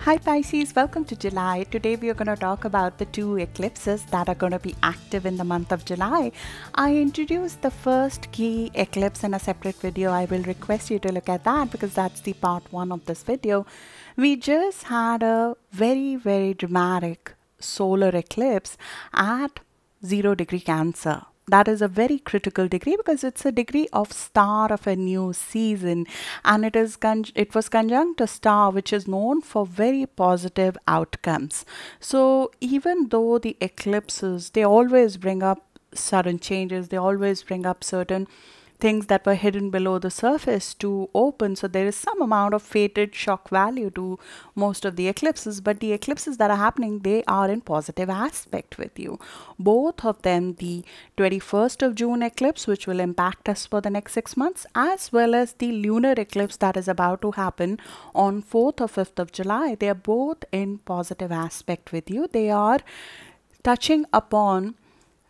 Hi Pisces, welcome to July. Today we are going to talk about the two eclipses that are going to be active in the month of July. I introduced the first key eclipse in a separate video. I will request you to look at that because that's the part one of this video. We just had a very dramatic solar eclipse at 0° Cancer. That is a very critical degree because it's a degree of star of a new season, and it was conjunct a star which is known for very positive outcomes. So even though the eclipses, they always bring up sudden changes, they always bring up certain things that were hidden below the surface to open. So there is some amount of fated shock value to most of the eclipses, but the eclipses that are happening, they are in positive aspect with you. Both of them, the 21st of June eclipse, which will impact us for the next 6 months, as well as the lunar eclipse that is about to happen on 4th or 5th of July, they are both in positive aspect with you. They are touching upon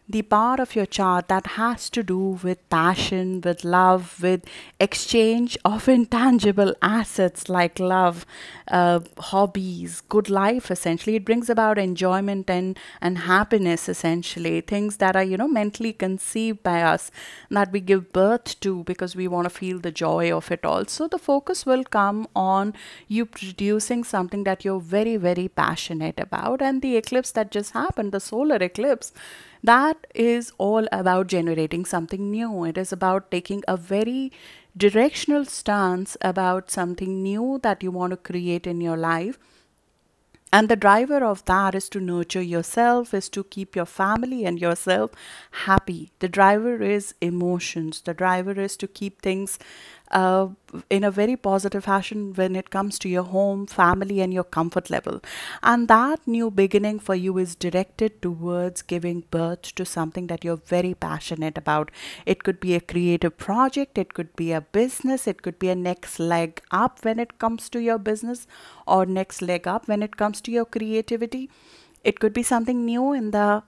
the part of your chart that has to do with passion, with love, with exchange of intangible assets like love, hobbies, good life. Essentially, it brings about enjoyment and happiness. Essentially, things that are mentally conceived by us, that we give birth to because we want to feel the joy of it all. So the focus will come on you producing something that you're very passionate about. And the eclipse that just happened, the solar eclipse, that is all about generating something new. It is about taking a very directional stance about something new that you want to create in your life. And the driver of that is to nurture yourself, is to keep your family and yourself happy. The driver is emotions. The driver is to keep things in a very positive fashion when it comes to your home, family, and your comfort level. And that new beginning for you is directed towards giving birth to something that you're very passionate about. It could be a creative project, it could be a business, it could be a next leg up when it comes to your business, or next leg up when it comes to your creativity. It could be something new in the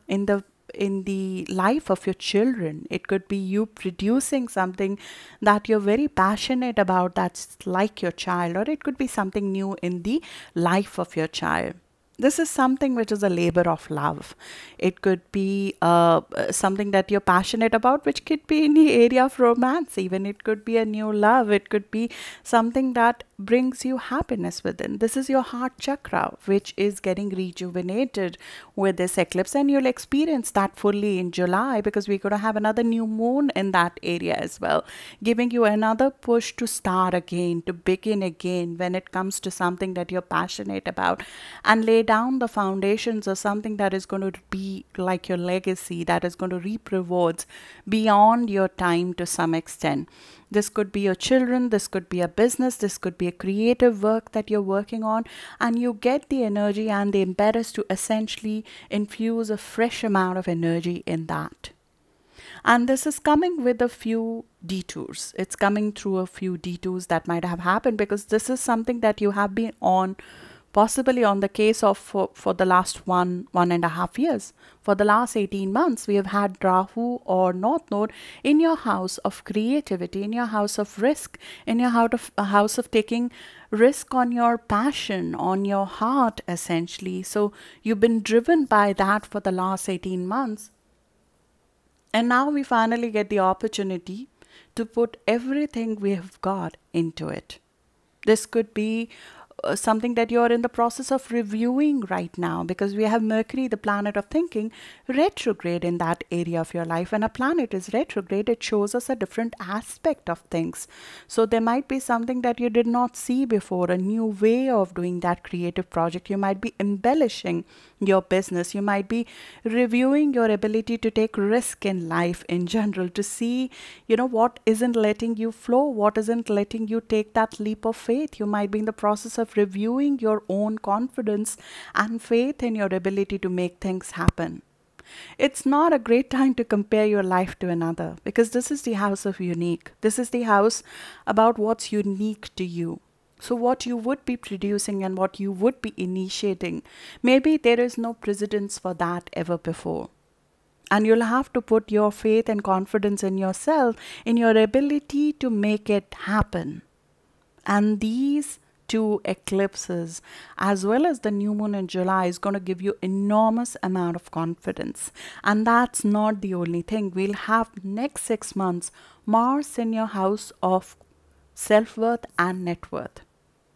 life of your children. It could be you producing something that you're very passionate about that's like your child, or it could be something new in the life of your child. This is something which is a labor of love. It could be something that you're passionate about, which could be in the area of romance even. It could be a new love. It could be something that brings you happiness within. This is your heart chakra, which is getting rejuvenated with this eclipse, and you'll experience that fully in July because we're going to have another new moon in that area as well, giving you another push to start again, to begin again when it comes to something that you're passionate about, and lay down the foundations of something that is going to be like your legacy, that is going to reap rewards beyond your time to some extent. This could be your children, this could be a business, this could be a creative work that you're working on, and you get the energy and the impetus to essentially infuse a fresh amount of energy in that. And this is coming with a few detours. It's coming through a few detours that might have happened because this is something that you have been on, possibly on the case of for the last one and a half years. For the last 18 months, we have had Rahu or North Node in your house of creativity, in your house of risk, in your house of taking risk on your passion, on your heart, essentially. So you've been driven by that for the last 18 months. And now we finally get the opportunity to put everything we have got into it. This could be something that you're in the process of reviewing right now, because we have Mercury, the planet of thinking, retrograde in that area of your life. When a planet is retrograde, it shows us a different aspect of things. So there might be something that you did not see before, a new way of doing that creative project. You might be embellishing your business. You might be reviewing your ability to take risk in life in general, to see what isn't letting you flow, what isn't letting you take that leap of faith. You might be in the process of reviewing your own confidence and faith in your ability to make things happen. It's not a great time to compare your life to another, because this is the house of unique. This is the house about what's unique to you. So what you would be producing and what you would be initiating, maybe there is no precedence for that ever before. And you'll have to put your faith and confidence in yourself, in your ability to make it happen. And these two eclipses as well as the new moon in July is going to give you enormous amount of confidence. And that's not the only thing. We'll have next 6 months Mars in your house of self-worth and net worth.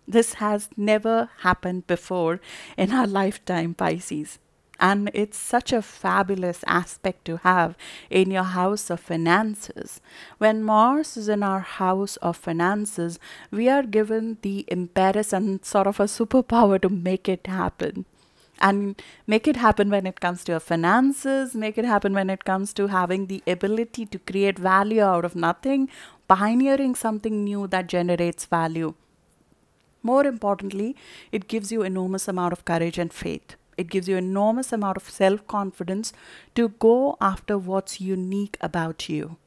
This has never happened before in our lifetime, Pisces. And it's such a fabulous aspect to have in your house of finances. When Mars is in our house of finances, we are given the impetus and sort of a superpower to make it happen. And make it happen when it comes to your finances, make it happen when it comes to having the ability to create value out of nothing, pioneering something new that generates value. More importantly, it gives you enormous amount of courage and faith. It gives you enormous amount of self-confidence to go after what's unique about you.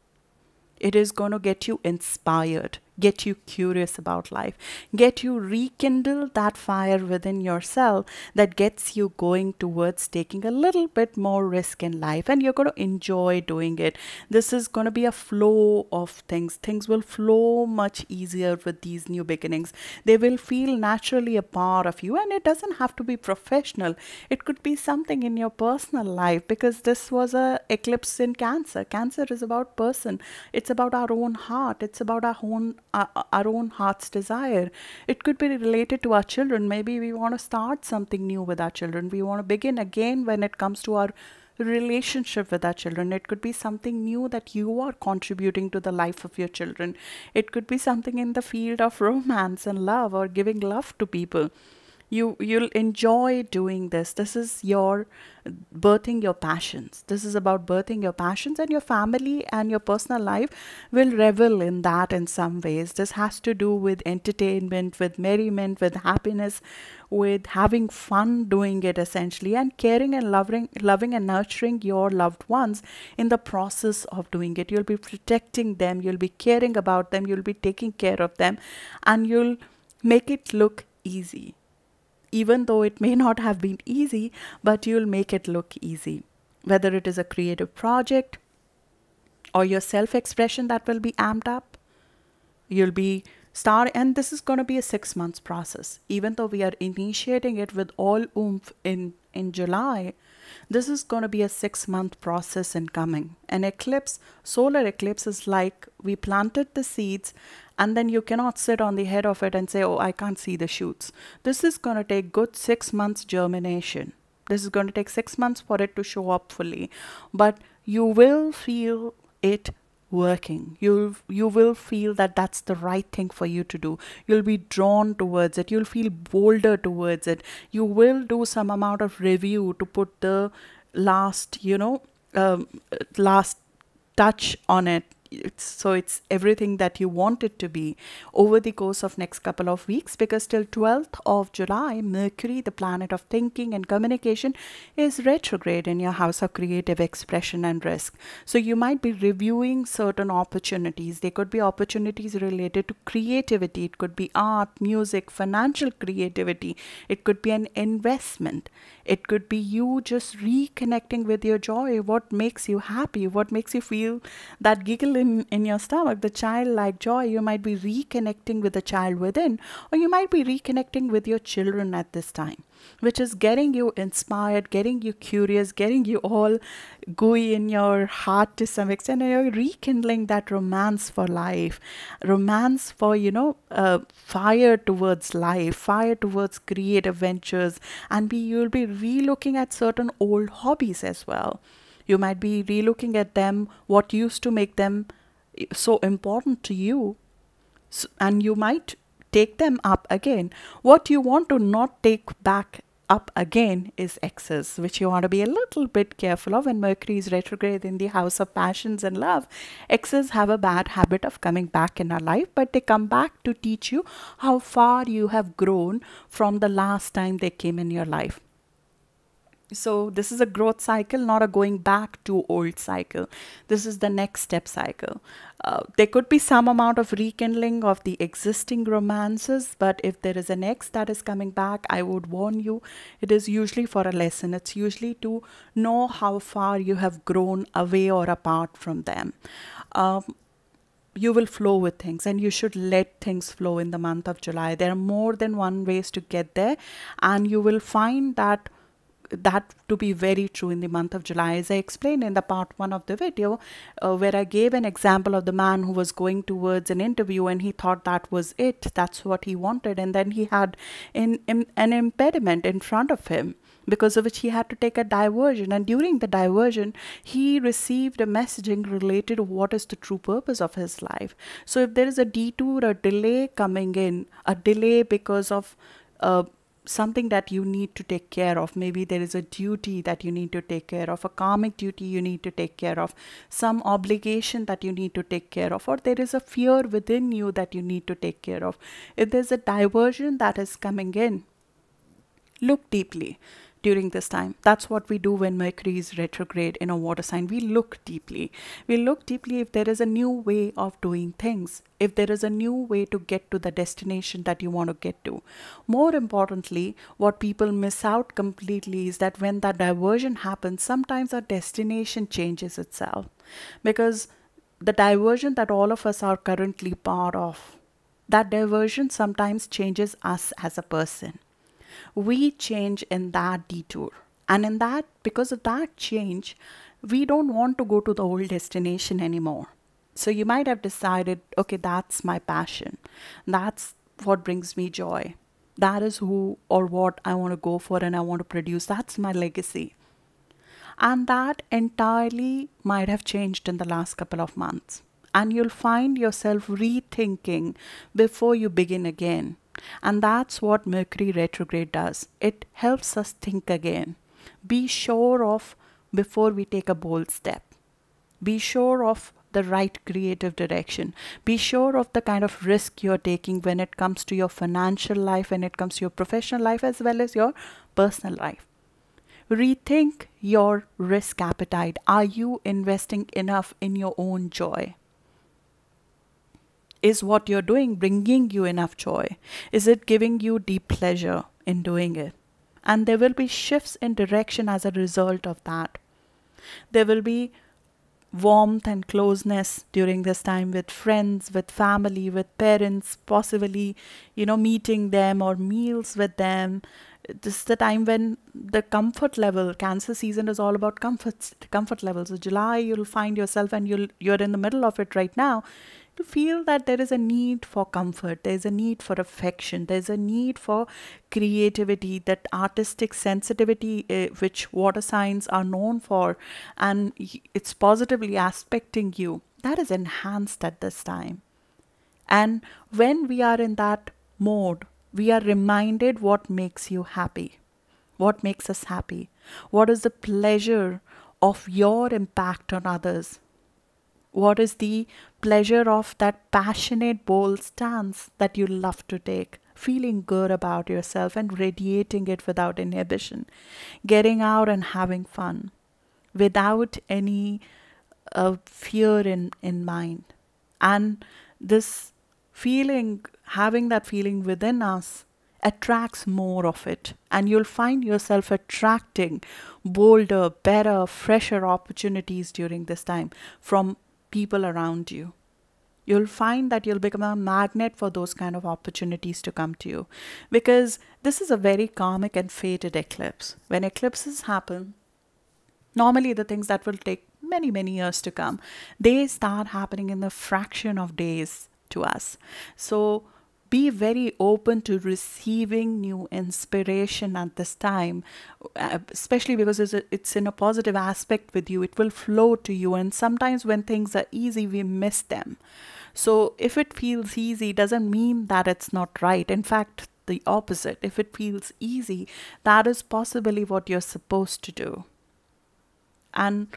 It is going to get you inspired, get you curious about life, get you rekindle that fire within yourself that gets you going towards taking a little bit more risk in life, and you're going to enjoy doing it. This is going to be a flow of things. Things will flow much easier with these new beginnings. They will feel naturally a part of you, and it doesn't have to be professional. It could be something in your personal life, because this was a eclipse in Cancer. Cancer is about person. It's about our own heart. It's about our own heart's desire. It could be related to our children. Maybe we want to start something new with our children. We want to begin again when it comes to our relationship with our children. It could be something new that you are contributing to the life of your children. It could be something in the field of romance and love, or giving love to people. You'll enjoy doing this. This is your birthing your passions. This is about birthing your passions, and your family and your personal life will revel in that in some ways. This has to do with entertainment, with merriment, with happiness, with having fun doing it essentially, and caring and loving and nurturing your loved ones in the process of doing it. You'll be protecting them, you'll be caring about them, you'll be taking care of them, and you'll make it look easy. Even though it may not have been easy, but you'll make it look easy. Whether it is a creative project or your self-expression that will be amped up, you'll be and this is going to be a 6 months process. Even though we are initiating it with all oomph in July, this is going to be a 6-month process in coming. An eclipse, solar eclipse, is like we planted the seeds, and then you cannot sit on the head of it and say, oh, I can't see the shoots. This is going to take good 6 months germination. This is going to take 6 months for it to show up fully, but you will feel it working. You will feel that that's the right thing for you to do. You'll be drawn towards it. You'll feel bolder towards it. You will do some amount of review to put the last last touch on it. So it's everything that you want it to be over the course of next couple of weeks, because till 12th of July, Mercury, the planet of thinking and communication, is retrograde in your house of creative expression and risk. So you might be reviewing certain opportunities. They could be opportunities related to creativity. It could be art, music, financial creativity. It could be an investment. It could be you just reconnecting with your joy. What makes you happy? What makes you feel that giggle in your stomach, the childlike joy? You might be reconnecting with the child within, or you might be reconnecting with your children at this time, which is getting you inspired, getting you curious, getting you all gooey in your heart to some extent, and you're rekindling that romance for life, romance for, fire towards life, fire towards creative ventures, and you'll be relooking at certain old hobbies as well. You might be relooking at them, what used to make them so important to you, and you might take them up again. What you want to not take back up again is excess, which you want to be a little bit careful of. When Mercury is retrograde in the house of passions and love, excess have a bad habit of coming back in our life, but they come back to teach you how far you have grown from the last time they came in your life. So this is a growth cycle, not a going back to old cycle. This is the next step cycle. There could be some amount of rekindling of the existing romances, but if there is an ex that is coming back, I would warn you, it is usually for a lesson. It's usually to know how far you have grown away or apart from them. you will flow with things, and you should let things flow in the month of July. There are more than one ways to get there, and you will find that to be very true in the month of July. As I explained in the part 1 of the video, where I gave an example of the man who was going towards an interview and he thought that was it, that's what he wanted, and then he had an impediment in front of him, because of which he had to take a diversion. And during the diversion, he received a messaging related to what is the true purpose of his life. So if there is a detour, a delay coming in, a delay because of something that you need to take care of, maybe there is a duty that you need to take care of, a karmic duty you need to take care of, some obligation that you need to take care of, or there is a fear within you that you need to take care of. If there's a diversion that is coming in, look deeply during this time. That's what we do when Mercury is retrograde in a water sign. We look deeply. We look deeply if there is a new way of doing things, if there is a new way to get to the destination that you want to get to. More importantly, what people miss out completely is that when that diversion happens, sometimes our destination changes itself, because the diversion that all of us are currently part of, that diversion sometimes changes us as a person. We change in that detour, and in that, because of that change, we don't want to go to the old destination anymore. So you might have decided, okay, that's my passion, that's what brings me joy, that is who or what I want to go for and I want to produce, that's my legacy. And that entirely might have changed in the last couple of months, and you'll find yourself rethinking before you begin again. And that's what Mercury retrograde does. It helps us think again. Be sure of before we take a bold step. Be sure of the right creative direction. Be sure of the kind of risk you're taking when it comes to your financial life, when it comes to your professional life, as well as your personal life. Rethink your risk appetite. Are you investing enough in your own joy? Is what you're doing bringing you enough joy? Is it giving you deep pleasure in doing it? And there will be shifts in direction as a result of that. There will be warmth and closeness during this time with friends, with family, with parents, possibly, meeting them or meals with them. This is the time when the comfort level, Cancer season is all about comfort levels. So July, you'll find yourself, and you're in the middle of it right now, to feel that there is a need for comfort, there's a need for affection, there's a need for creativity, that artistic sensitivity which water signs are known for, and it's positively aspecting you, that is enhanced at this time. And when we are in that mode, we are reminded what makes you happy, what makes us happy, what is the pleasure of your impact on others. What is the pleasure of that passionate, bold stance that you love to take? Feeling good about yourself and radiating it without inhibition. Getting out and having fun without any fear in mind. And this feeling, having that feeling within us, attracts more of it. And you'll find yourself attracting bolder, better, fresher opportunities during this time from people around you. You'll find that you'll become a magnet for those kind of opportunities to come to you, because this is a very karmic and fated eclipse. When eclipses happen, normally the things that will take many, many years to come, they start happening in the fraction of days to us. So be very open to receiving new inspiration at this time, especially because it's in a positive aspect with you. It will flow to you, and sometimes when things are easy, we miss them. So if it feels easy, doesn't mean that it's not right. In fact, the opposite. If it feels easy, that is possibly what you're supposed to do. And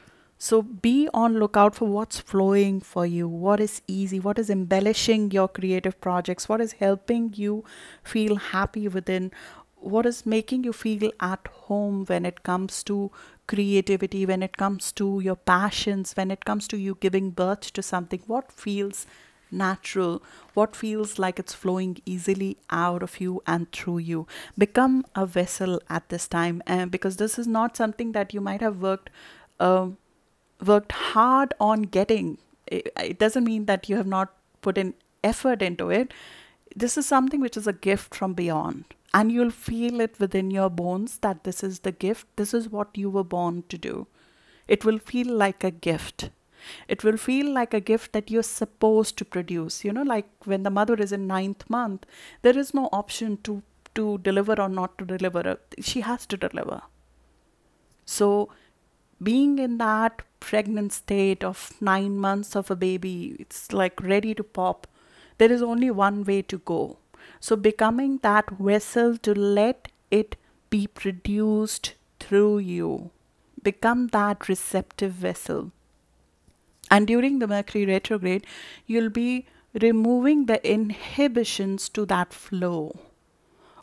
so be on lookout for what's flowing for you, what is easy, what is embellishing your creative projects, what is helping you feel happy within, what is making you feel at home when it comes to creativity, when it comes to your passions, when it comes to you giving birth to something, what feels natural, what feels like it's flowing easily out of you and through you. Become a vessel at this time, because this is not something that you might have worked hard on getting. It doesn't mean that you have not put in effort into it. This is something which is a gift from beyond. And you'll feel it within your bones that this is the gift. This is what you were born to do. It will feel like a gift. It will feel like a gift that you're supposed to produce. You know, like when the mother is in 9th month, there is no option to deliver or not to deliver. She has to deliver. So being in that pregnant state of 9 months of a baby, it's like ready to pop. There is only one way to go. So becoming that vessel to let it be produced through you. Become that receptive vessel. And during the Mercury retrograde, you'll be removing the inhibitions to that flow.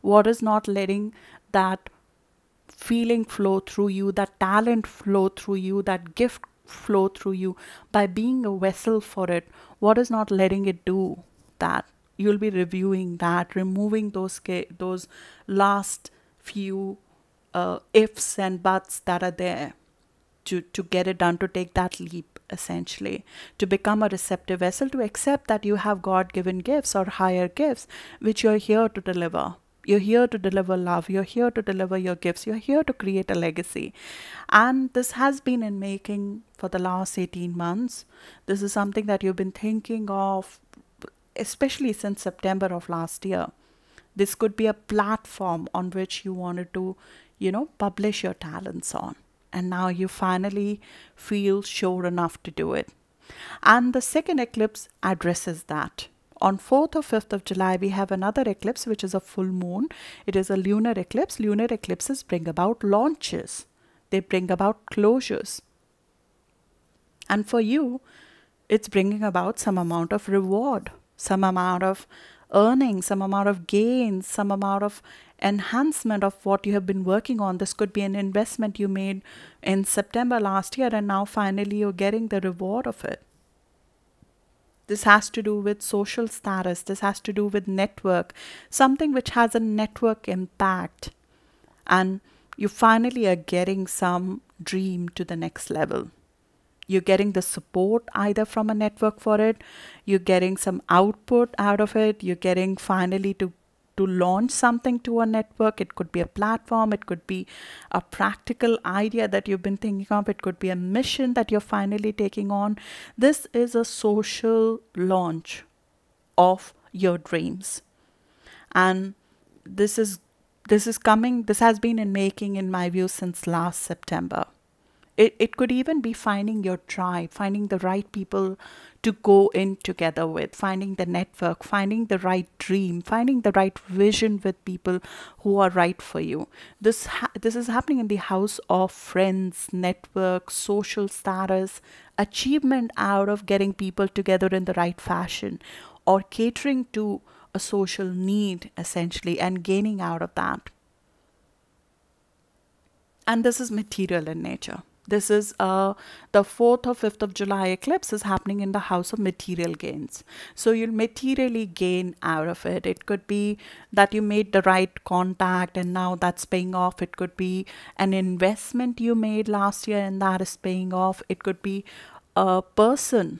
What is not letting that feeling flow through you, that talent flow through you, that gift flow through you by being a vessel for it? What is not letting it do that? You'll be reviewing that, removing those last few ifs and buts that are there to get it done, to take that leap, essentially, to become a receptive vessel, to accept that you have God-given gifts or higher gifts, which you're here to deliver. You're here to deliver love. You're here to deliver your gifts. You're here to create a legacy. And this has been in making for the last 18 months. This is something that you've been thinking of, especially since September of last year. This could be a platform on which you wanted to, publish your talents on. And now you finally feel sure enough to do it. And the second eclipse addresses that. On 4th or 5th of July, we have another eclipse, which is a full moon. It is a lunar eclipse. Lunar eclipses bring about launches. They bring about closures. And for you, it's bringing about some amount of reward, some amount of earning, some amount of gains, some amount of enhancement of what you have been working on. This could be an investment you made in September last year, and now finally you're getting the reward of it. This has to do with social status. This has to do with network, something which has a network impact. And you finally are getting some dream to the next level. You're getting the support either from a network for it. You're getting some output out of it. You're getting finally to launch something to a network. It could be a platform. It could be a practical idea that you've been thinking of. It could be a mission that you're finally taking on. This is a social launch of your dreams. And this has been in making, in my view, since last September. It could even be finding your tribe, finding the right people to go in together with, finding the network, finding the right dream, finding the right vision with people who are right for you. This is happening in the house of friends, network, social status, achievement out of getting people together in the right fashion, or catering to a social need, essentially, and gaining out of that. And this is material in nature. This is the 4th or 5th of July eclipse is happening in the house of material gains. So you'll materially gain out of it. It could be that you made the right contact and now that's paying off. It could be an investment you made last year and that is paying off. It could be a person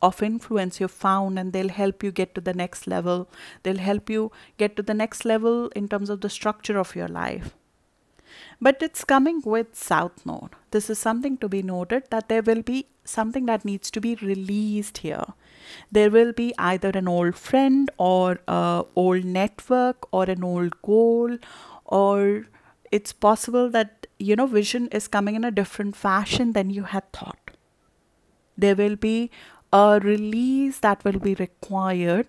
of influence you found and they'll help you get to the next level. They'll help you get to the next level in terms of the structure of your life. But it's coming with South Node. This is something to be noted, that there will be something that needs to be released here. There will be either an old friend or an old network or an old goal, or it's possible that, vision is coming in a different fashion than you had thought. There will be a release that will be required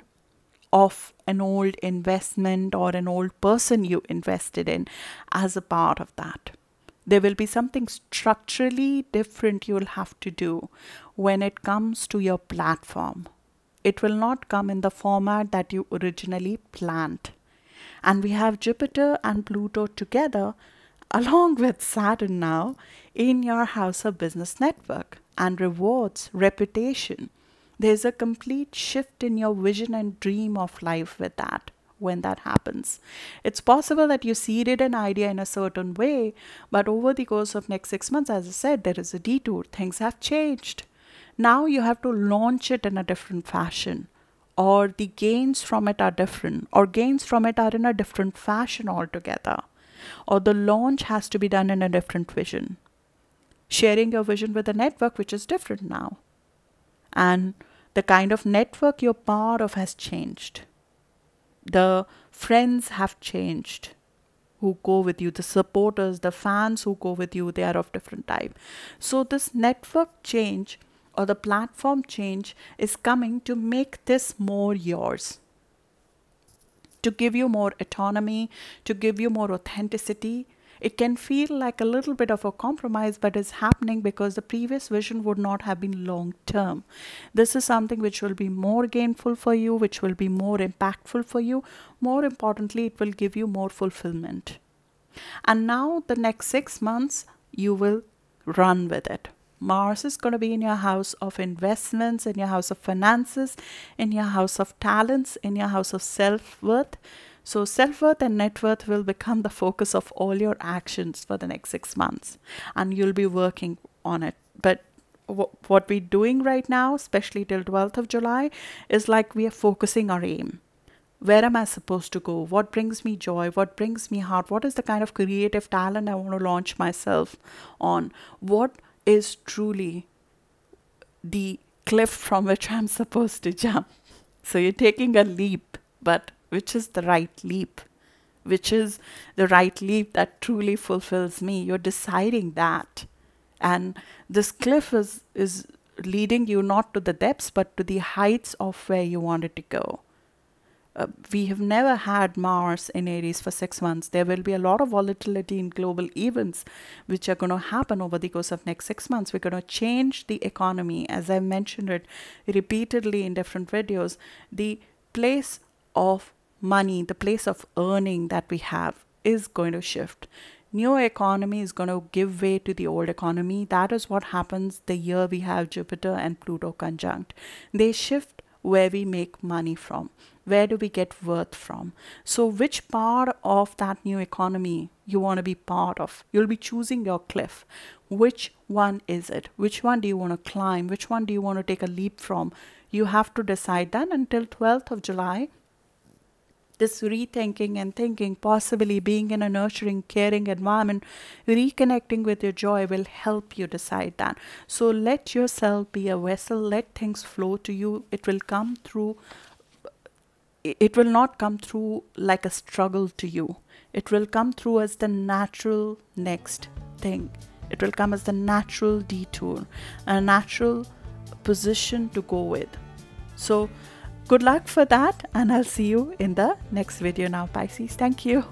of an old investment or an old person you invested in as a part of that. There will be something structurally different you'll have to do when it comes to your platform. It will not come in the format that you originally planned. And we have Jupiter and Pluto together along with Saturn now in your house of business network and rewards, reputation. There's a complete shift in your vision and dream of life with that when that happens. It's possible that you seeded an idea in a certain way, but over the course of next 6 months, as I said, there is a detour. Things have changed. Now you have to launch it in a different fashion, or the gains from it are different, or gains from it are in a different fashion altogether, or the launch has to be done in a different vision. Sharing your vision with a network which is different now. And the kind of network you're part of has changed. The friends have changed who go with you, the supporters, the fans who go with you, they are of different type. So this network change or the platform change is coming to make this more yours, to give you more autonomy, to give you more authenticity. It can feel like a little bit of a compromise, but it's happening because the previous vision would not have been long term. This is something which will be more gainful for you, which will be more impactful for you. More importantly, it will give you more fulfillment. And now the next 6 months, you will run with it. Mars is going to be in your house of investments, in your house of finances, in your house of talents, in your house of self-worth. So self-worth and net worth will become the focus of all your actions for the next 6 months. And you'll be working on it. But what we're doing right now, especially till 12th of July, is like we are focusing our aim. Where am I supposed to go? What brings me joy? What brings me heart? What is the kind of creative talent I want to launch myself on? What is truly the cliff from which I'm supposed to jump? So you're taking a leap, but which is the right leap? Which is the right leap that truly fulfills me? You're deciding that. And this cliff is leading you not to the depths, but to the heights of where you wanted to go. We have never had Mars in Aries for 6 months. There will be a lot of volatility in global events which are going to happen over the course of next 6 months. We're going to change the economy, as I mentioned it repeatedly in different videos. The place of money, the place of earning that we have is going to shift. New economy is going to give way to the old economy. That is what happens the year we have Jupiter and Pluto conjunct. They shift where we make money from. Where do we get worth from? So which part of that new economy you want to be part of? You'll be choosing your cliff. Which one is it? Which one do you want to climb? Which one do you want to take a leap from? You have to decide that. Until 12th of July, this rethinking and thinking, possibly being in a nurturing, caring environment, reconnecting with your joy will help you decide that. So let yourself be a vessel. Let things flow to you. It will come through. It will not come through like a struggle to you. It will come through as the natural next thing. It will come as the natural detour, a natural position to go with. So good luck for that, and I'll see you in the next video now, Pisces. Thank you.